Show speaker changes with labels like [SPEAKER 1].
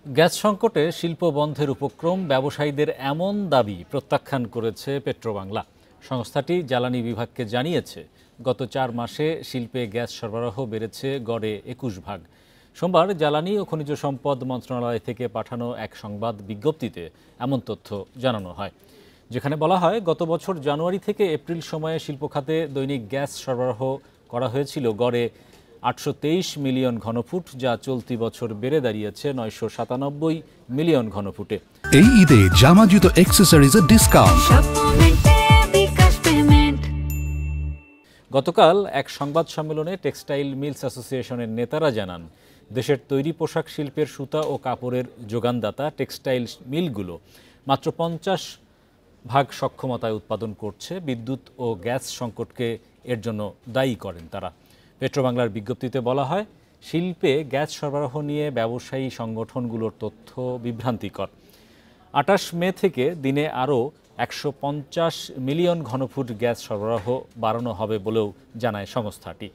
[SPEAKER 1] Gas সংকটে শিল্প বন্ধের উপক্রম, ব্যবসায়ীদের এমন দাবি প্রত্যাখ্যান করেছে পেট্রোবাংলা। সংস্থাটি জ্বালানি বিভাগকে জানিয়েছে, গত 4 মাসে শিল্পে গ্যাস সরবরাহ বেড়েছে গড়ে 21 ভাগ। সোমবার জ্বালানি ও খনিজ সম্পদ মন্ত্রণালয় থেকে পাঠানো এক সংবাদ বিজ্ঞপ্তিতে এমন তথ্য জানানো হয়, যেখানে বলা হয়, গত বছর জানুয়ারি থেকে এপ্রিল সময়ে শিল্প খাতে দৈনিক গ্যাস সরবরাহ করা হয়েছিল গড়ে 823 মিলিয়ন ঘনফুট, যা চলতি বছর বেড়ে দাঁড়িয়েছে 997 মিলিয়ন ঘনফুটে।
[SPEAKER 2] এই ঈদে জামা জুতো অ্যাক্সেসরিজের ডিসকাউন্ট।
[SPEAKER 1] গতকাল এক সংবাদ সম্মেলনে টেক্সটাইল মিলস অ্যাসোসিয়েশনের নেতারা জানান, দেশের তৈরি পোশাক শিল্পের সুতা ও কাপড়ের যোগানদাতা টেক্সটাইল মিলগুলো মাত্র 50 ভাগ সক্ষমতায় উৎপাদন করছে। বিদ্যুৎ ও গ্যাস সংকটকে এর জন্য দায়ী করেন তারা। পেট্রোবাংলার বিজ্ঞপ্তিতে বলা হয়, শিল্পে গ্যাস সরবরাহ নিয়ে ব্যবসায়ী সংগঠনগুলোর তথ্য বিভ্রান্তিকর। 28 মে থেকে দিনে আরও 150 মিলিয়ন ঘনফুট গ্যাস সরবরাহ বাড়ানো হবে বলেও জানায় সংস্থাটি।